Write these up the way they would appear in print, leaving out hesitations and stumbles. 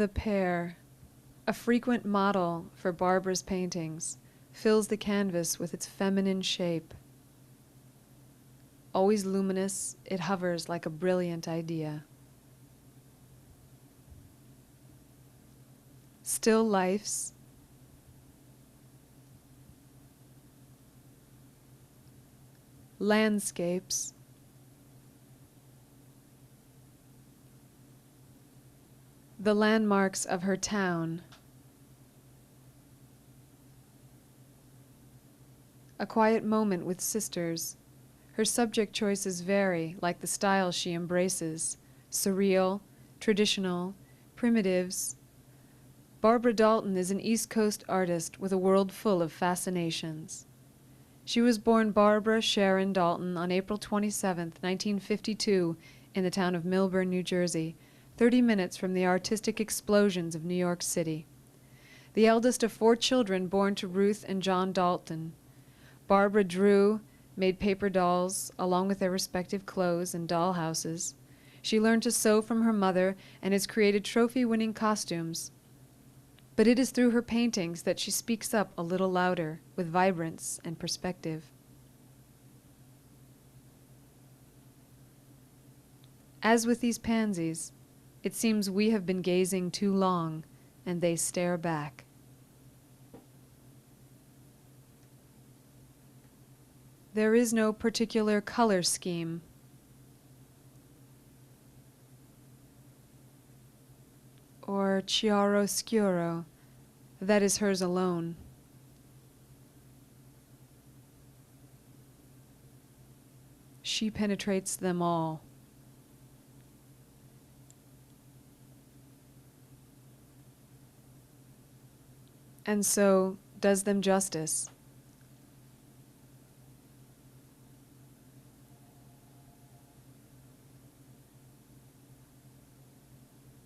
The pear, a frequent model for Barbara's paintings, fills the canvas with its feminine shape. Always luminous, it hovers like a brilliant idea. Still lifes, landscapes, the landmarks of her town, a quiet moment with sisters. Her subject choices vary, like the style she embraces: surreal, traditional, primitives. Barbara Dalton is an East Coast artist with a world full of fascinations. She was born Barbara Sharon Dalton on April 27, 1952, in the town of Millburn, New Jersey, 30 minutes from the artistic explosions of New York City. The eldest of 4 children born to Ruth and John Dalton. Barbara drew, made paper dolls, along with their respective clothes and doll houses. She learned to sew from her mother and has created trophy-winning costumes. But it is through her paintings that she speaks up a little louder, with vibrance and perspective. As with these pansies, it seems we have been gazing too long, and they stare back. There is no particular color scheme. Or chiaroscuro, that is hers alone. She penetrates them all. And so does them justice.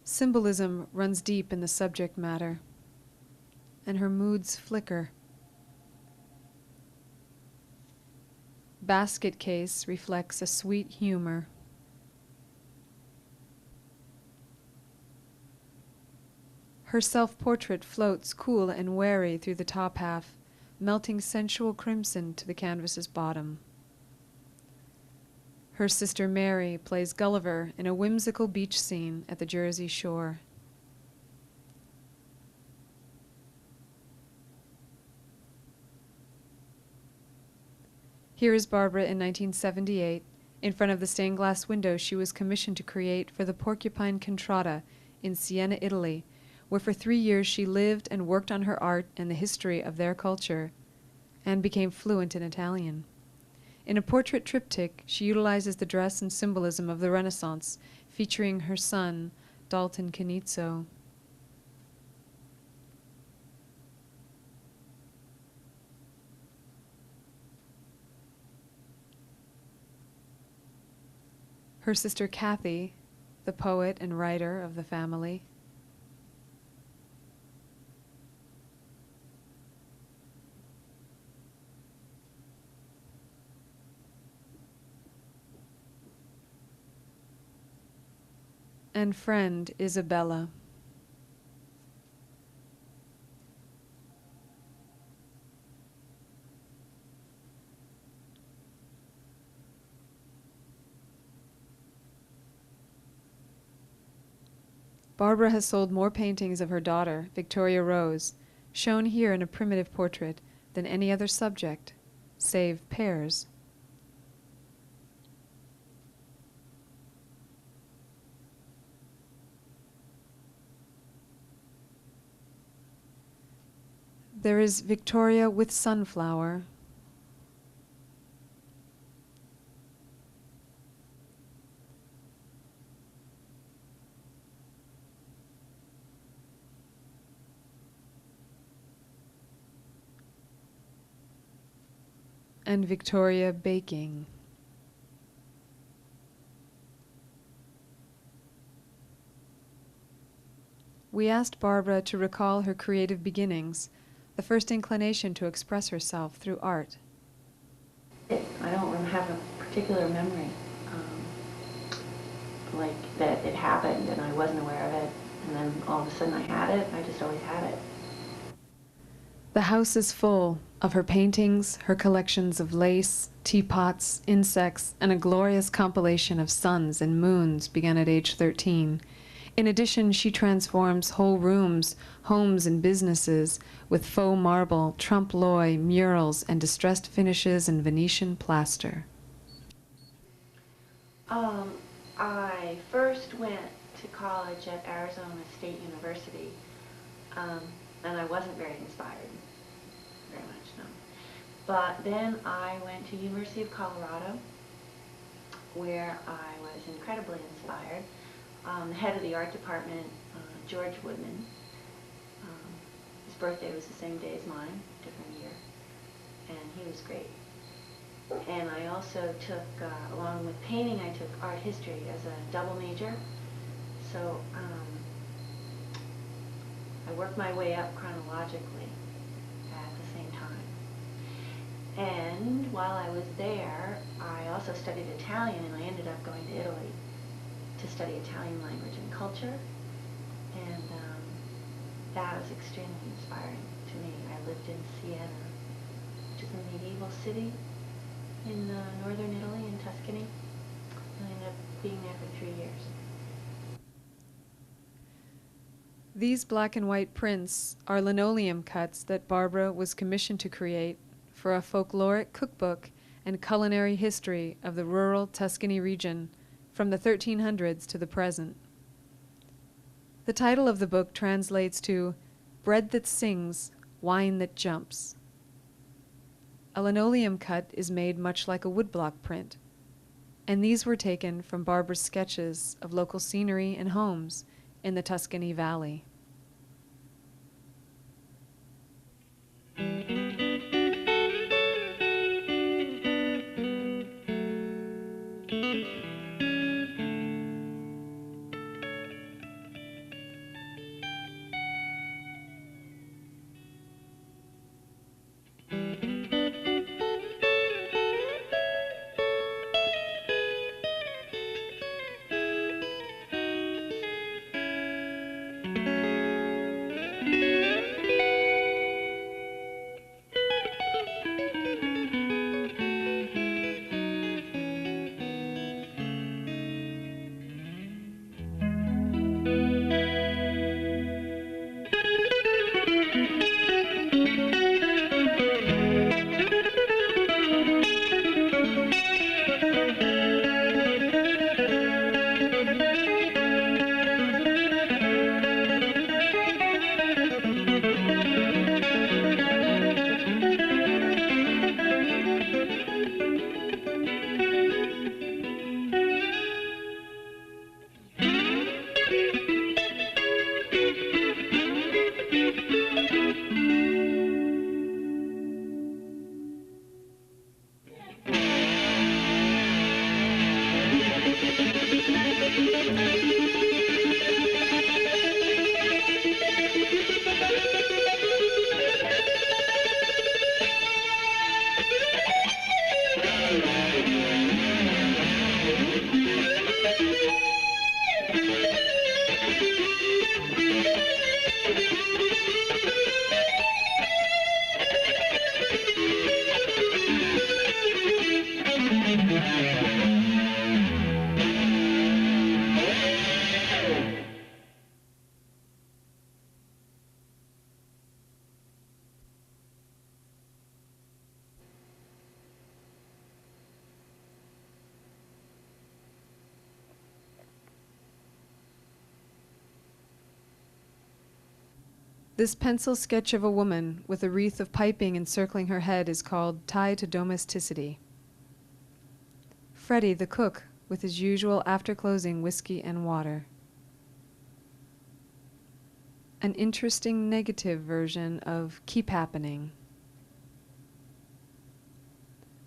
Symbolism runs deep in the subject matter, and her moods flicker. Basket case reflects a sweet humor. Her self-portrait floats cool and wary through the top half, melting sensual crimson to the canvas's bottom. Her sister Mary plays Gulliver in a whimsical beach scene at the Jersey shore. Here is Barbara in 1978, in front of the stained glass window she was commissioned to create for the Porcupine Contrada in Siena, Italy, where for 3 years she lived and worked on her art and the history of their culture, and became fluent in Italian. In a portrait triptych, she utilizes the dress and symbolism of the Renaissance, featuring her son, Dalton Canizzo. Her sister Kathy, the poet and writer of the family. And friend Isabella. Barbara has sold more paintings of her daughter, Victoria Rose, shown here in a primitive portrait, than any other subject, save pears. There is Victoria with sunflower. And Victoria baking. We asked Barbara to recall her creative beginnings, the first inclination to express herself through art. I don't have a particular memory, like that it happened and I wasn't aware of it, and then all all of a sudden I had it. I just always had it. The house is full of her paintings, her collections of lace, teapots, insects, and a glorious compilation of suns and moons begun at age 13. In addition, she transforms whole rooms, homes, and businesses with faux marble, trompe l'oeil, murals, and distressed finishes in Venetian plaster. I first went to college at Arizona State University, and I wasn't very inspired, very much, no. But then I went to University of Colorado, where I was incredibly inspired. The head of the art department, George Woodman, his birthday was the same day as mine, different year, and he was great. And I also took, along with painting, I took art history as a double major. So I worked my way up chronologically at the same time. And while I was there, I also studied Italian, and I ended up going to Italy to study Italian language and culture. And that was extremely inspiring to me. I lived in Siena, which is a medieval city in northern Italy, in Tuscany. And I ended up being there for 3 years. These black and white prints are linoleum cuts that Barbara was commissioned to create for a folkloric cookbook and culinary history of the rural Tuscany region from the 1300s to the present. The title of the book translates to Bread That Sings, Wine That Jumps. A linoleum cut is made much like a woodblock print, and these were taken from Barbara's sketches of local scenery and homes in the Tuscany Valley. This pencil sketch of a woman with a wreath of piping encircling her head is called Tie to Domesticity. Freddie, the cook, with his usual after-closing whiskey and water. An interesting negative version of keep happening.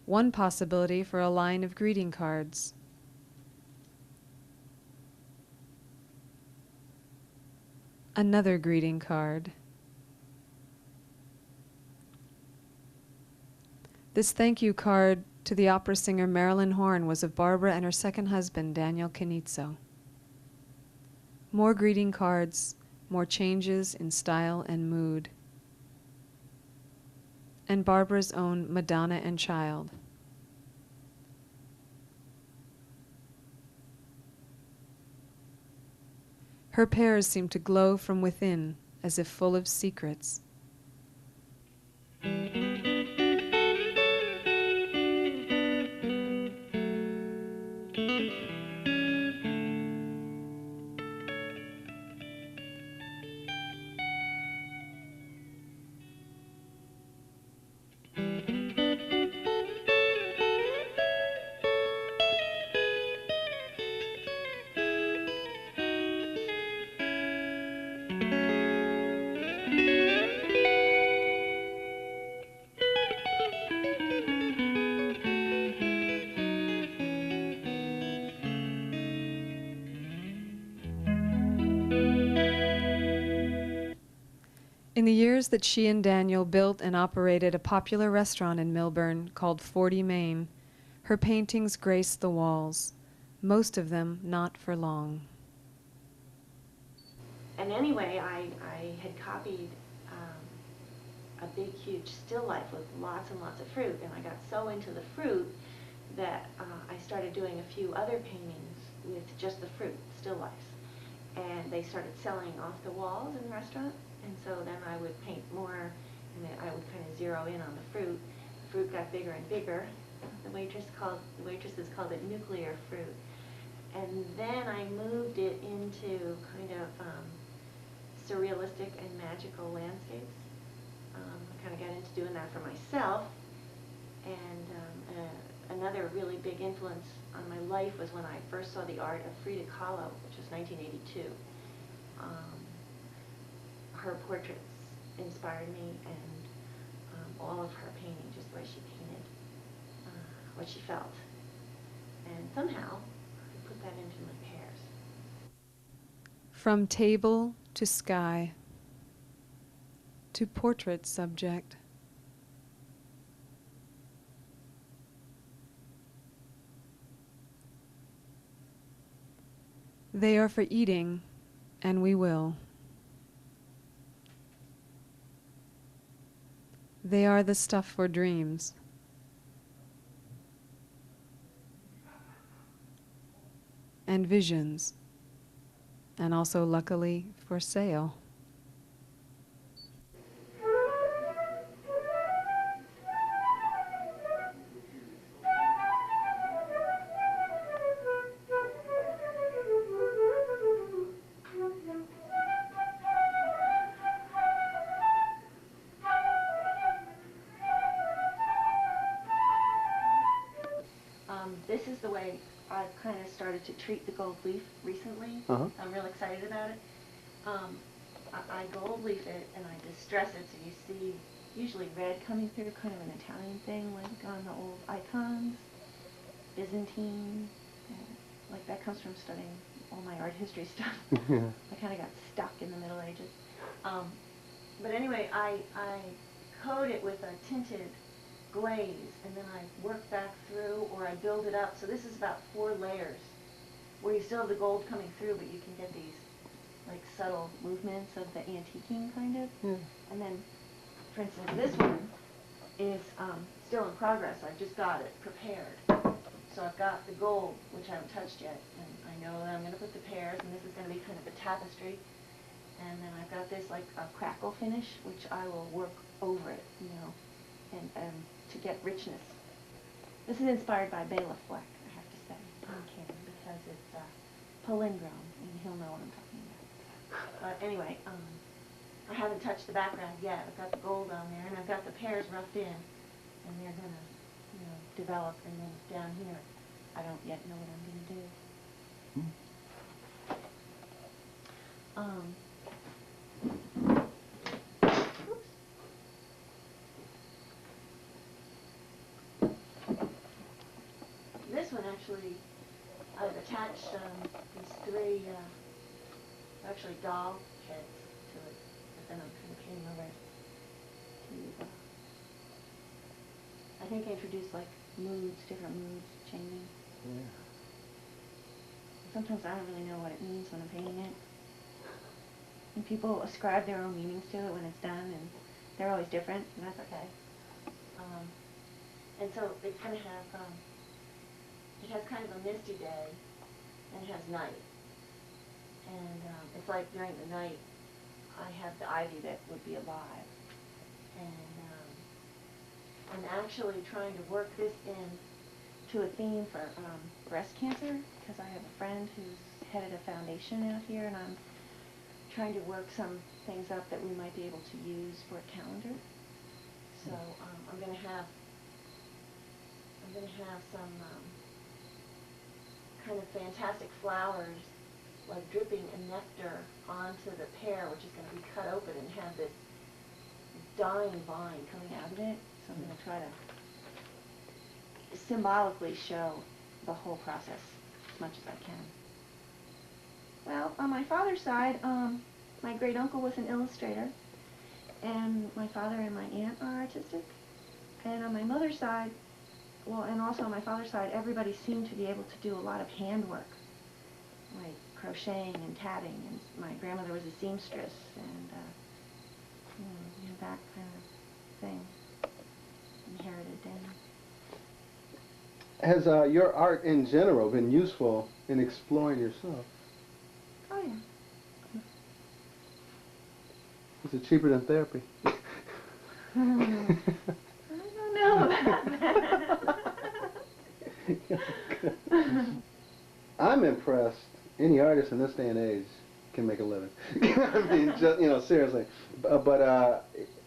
One possibility for a line of greeting cards. Another greeting card. This thank you card to the opera singer Marilyn Horne was of Barbara and her second husband, Daniel Canizzo. More greeting cards, more changes in style and mood. And Barbara's own Madonna and Child. Her pears seem to glow from within, as if full of secrets. In the years that she and Daniel built and operated a popular restaurant in Millburn called 40 Main, her paintings graced the walls, most of them not for long. And anyway, I had copied a big, huge still life with lots and lots of fruit, and I got so into the fruit that I started doing a few other paintings with just the fruit, still lifes. And they started selling off the walls in the restaurant, and so then I would paint more, and then I would kind of zero in on the fruit. The fruit got bigger and bigger. The waitresses called it nuclear fruit. And then I moved it into kind of surrealistic and magical landscapes. I kind of got into doing that for myself. And another really big influence on my life was when I first saw the art of Frida Kahlo, which was 1982. Her portraits inspired me, and all of her painting, just the way she painted, what she felt. And somehow, I put that into my pears. From table to sky, to portrait subject. They are for eating, and we will. They are the stuff for dreams. And visions, and also luckily for sale. This is the way I've kind of started to treat the gold leaf recently. I'm real excited about it. I gold leaf it and I distress it, so you see usually red coming through, kind of an Italian thing, like on the old icons, Byzantine, like that comes from studying all my art history stuff. I kind of got stuck in the Middle Ages. But anyway, I coat it with a tinted glaze, and then I work back through, or I build it up. So this is about 4 layers, where you still have the gold coming through, but you can get these like subtle movements of the antiquing kind of. And then, for instance, this one is still in progress. I've just got it prepared. So I've got the gold, which I haven't touched yet, and I know that I'm going to put the pears, and this is going to be kind of a tapestry. And then I've got this like a crackle finish, which I will work over it, you know, and to get richness. This is inspired by Bela Fleck, I have to say, on Kim, because it's palindrome, and he'll know what I'm talking about. But anyway, I haven't touched the background yet. I've got the gold on there, and I've got the pears roughed in, and they're going to, you know, develop. And then down here, I don't yet know what I'm going to do. This one actually, I've attached these 3 actually doll heads to it, but then I'm kind of painting over it to, I think I introduced like moods, different moods changing. Sometimes I don't really know what it means when I'm painting it. And people ascribe their own meanings to it when it's done, and they're always different, and that's okay. And so they kind of have, it has kind of a misty day, and it has night. And it's like during the night, I have the ivy that would be alive. And I'm actually trying to work this in to a theme for breast cancer, because I have a friend who's headed a foundation out here, and I'm trying to work some things up that we might be able to use for a calendar. So I'm going to have some kind of fantastic flowers, like dripping a nectar onto the pear, which is going to be cut open and have this dying vine coming out of it. So I'm going to try to symbolically show the whole process as much as I can. Well, on my father's side, my great uncle was an illustrator, and my father and my aunt are artistic. And on my mother's side, well, and also on my father's side, everybody seemed to be able to do a lot of handwork, like crocheting and tatting. And my grandmother was a seamstress, and you know, that kind of thing inherited down. Has your art in general been useful in exploring yourself? Oh, yeah. Is it cheaper than therapy? I don't know about that. I'm impressed. Any artist in this day and age can make a living. I mean, just, you know, seriously. But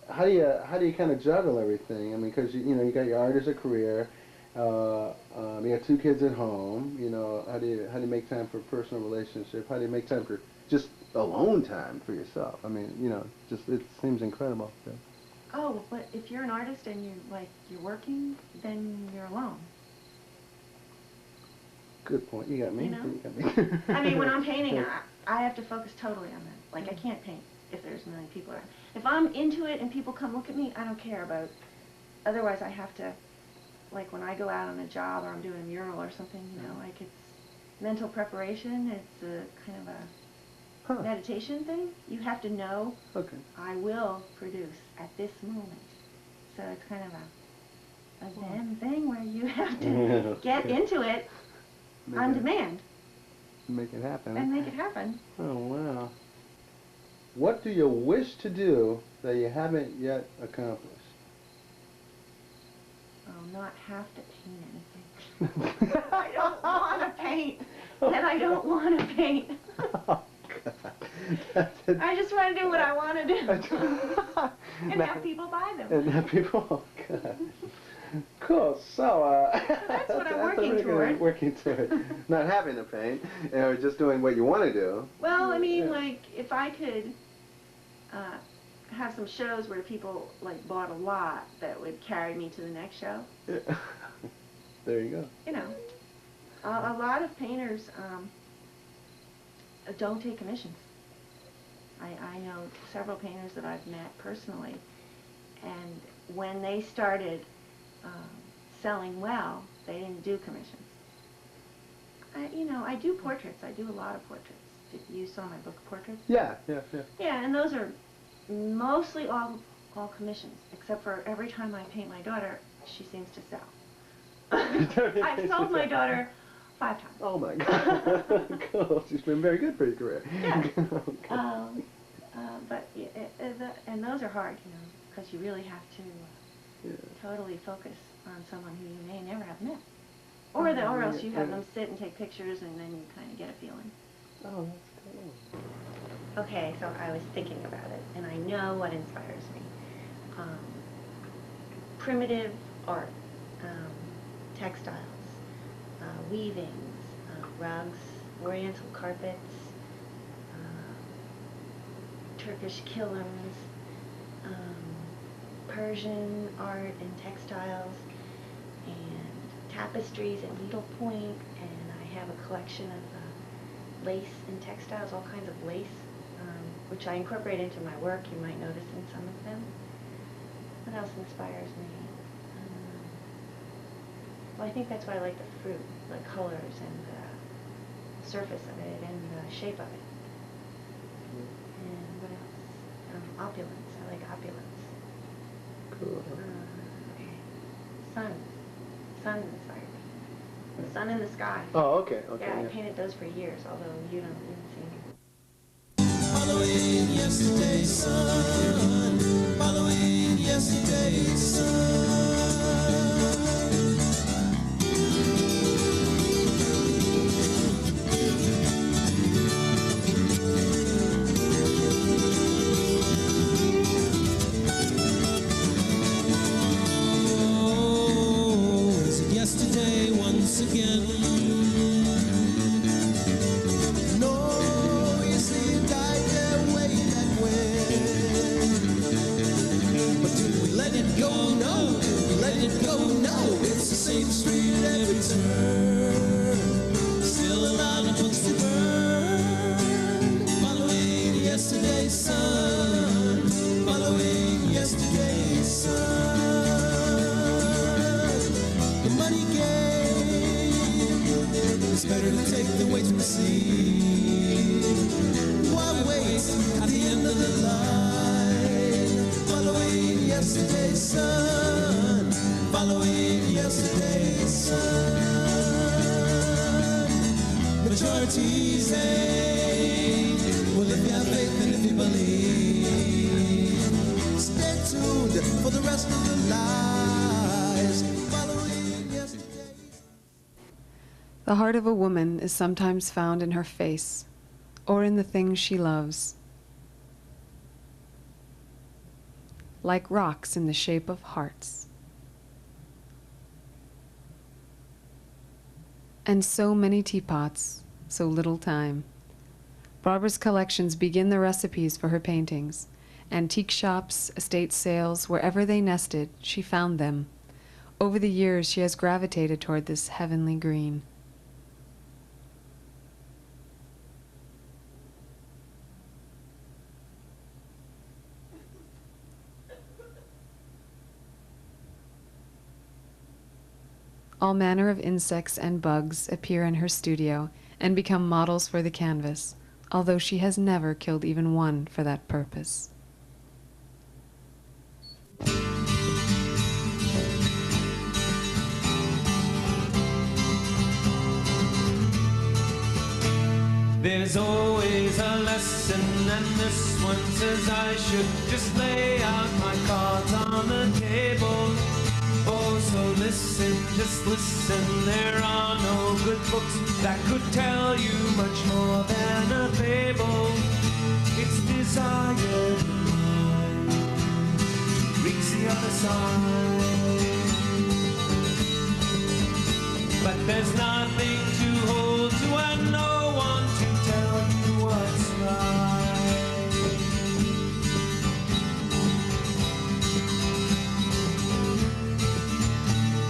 how do you kind of juggle everything? I mean, because you know, you got your art as a career. You got 2 kids at home. You know, how do you make time for personal relationship? How do you make time for just alone time for yourself? I mean, you know, just it seems incredible. So. Oh, but if you're an artist and you're working, then you're alone. Good point. You got me. You know? You got me. I mean, when I'm painting, I have to focus totally on that. Like, I can't paint if there's a million people around. If I'm into it and people come look at me, I don't care about it. Otherwise, I have to, like when I go out on a job or I'm doing a mural or something, you know, like it's mental preparation. It's a kind of a meditation thing. You have to know, okay, I will produce at this moment. So it's kind of a Zen thing where you have to get into it on demand. Make it happen. And make it happen. Oh, wow. What do you wish to do that you haven't yet accomplished? Oh, not have to paint anything. I don't want to paint. And I don't want to paint. Oh, God. I just want to do what I want to do. And have people buy them. And have people, oh, God. Cool. So, that's what I'm working toward. Working toward. Not having to paint, or just doing what you want to do. Well, I mean, like, if I could have some shows where people, like, bought a lot that would carry me to the next show. Yeah. There you go. You know, a lot of painters don't take commissions. I know several painters that I've met personally, and when they started selling well, they didn't do commissions. You know, I do portraits. I do a lot of portraits. You saw my book, Portraits? Yeah. Yeah, and those are mostly all commissions, except for every time I paint my daughter, she seems to sell. I've sold my daughter 5 times. Oh my God. Cool. She's been very good for your career. Yeah. Okay. But and those are hard, you know, because you really have to totally focus on someone who you may never have met. Or else you have them sit and take pictures and then you kind of get a feeling. Oh, that's cool. Okay, so I was thinking about it, and I know what inspires me. Primitive art, textiles, weavings, rugs, oriental carpets, Turkish kilims, Persian art and textiles, and tapestries and needlepoint, and I have a collection of lace and textiles, all kinds of lace, which I incorporate into my work. You might notice in some of them. What else inspires me? Well, I think that's why I like the fruit, the colors and the surface of it and the shape of it. And what opulence. I like opulence. Cool. Okay. Sun. Sun inspired me. Sun in the sky. Oh, okay, okay. Yeah, I painted those for years, although you didn't see me. Following yesterday's sun, following yesterday's sun. Oh, is it yesterday once again? No, you see it died there way back when. But do we let it go? No. Do we let it go? No. It's the same street at every turn. Still a lot of books to burn. Following yesterday's sun. Following yesterday's sun. The money game is better to take than wait to receive. Why wait at the end of the line? Following yesterday's sun, following yesterday's sun. Majority's aim. Well, if you have faith and if you believe, stay tuned for the rest of the lies. Following yesterday's. The heart of a woman is sometimes found in her face, or in the things she loves, like rocks in the shape of hearts. And so many teapots, so little time. Barbara's collections begin the recipes for her paintings. Antique shops, estate sales, wherever they nested, she found them. Over the years, she has gravitated toward this heavenly green. All manner of insects and bugs appear in her studio and become models for the canvas, although she has never killed even one for that purpose. There's always a lesson, and this one says I should just lay out my cards on the table. Oh, so listen, just listen, there are no good books that could tell you much more than a fable. It's desire divine to reach the other side. But there's nothing to hold to and no one to tell you what's right.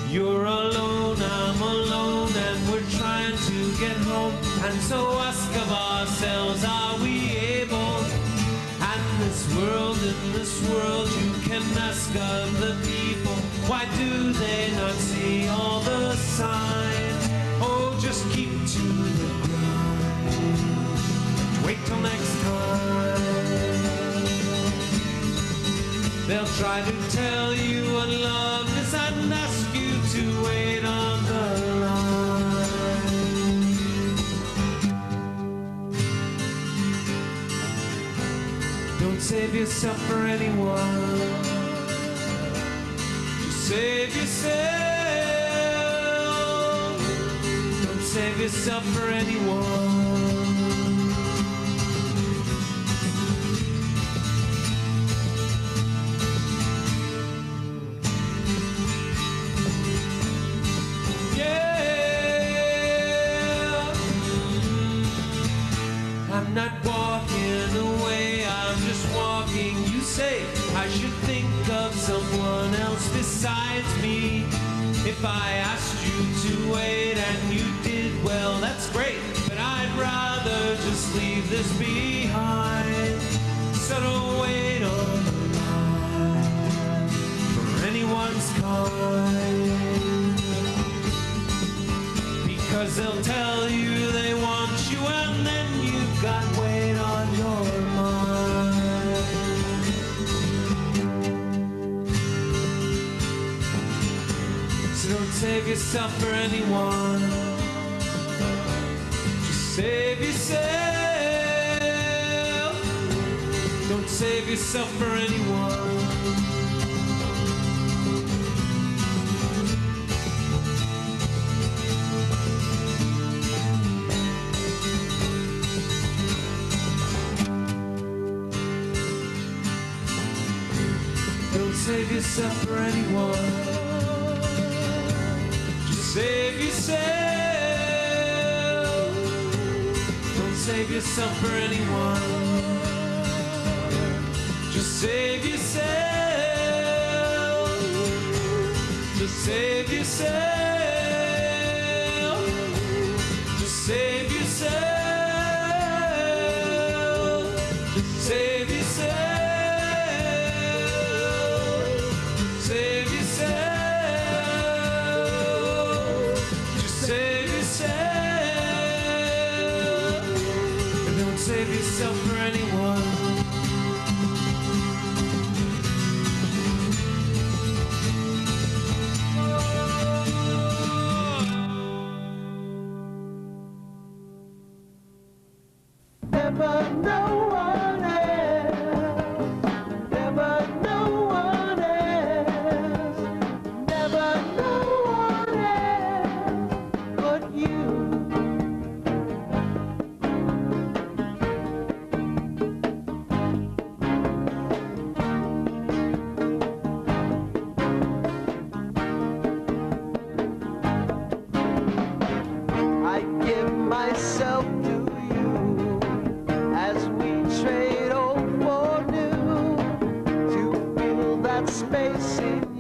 You're alone, I'm alone, and we're trying to get home. And so ask of ourselves, are we able? And in this world, you can ask of the people, why do they not see all the signs? Oh, just keep to the grind. Wait till next time. They'll try to tell you what love is and ask you to wait on the line. Don't save yourself for anyone. Just save yourself. Don't save yourself for anyone. I'm not walking away, I'm just walking. You say I should think of someone else besides me. If I asked you to wait and you did, well, that's great. But I'd rather just leave this behind. So don't wait on the line for anyone's kind. Because they'll tell you they want you and then you've got weight on your mind. save yourself for anyone. Just save yourself. Don't save yourself for anyone. Don't save yourself for anyone. Just save yourself. Don't save yourself for anyone. Just save yourself. Just save yourself. Just save yourself. Just save yourself. Save yourself. Just save yourself. And don't save yourself for anyone. Never no one else. Never no one else. Never no one else but you. I give myself to you as we trade old for new, to fill that space in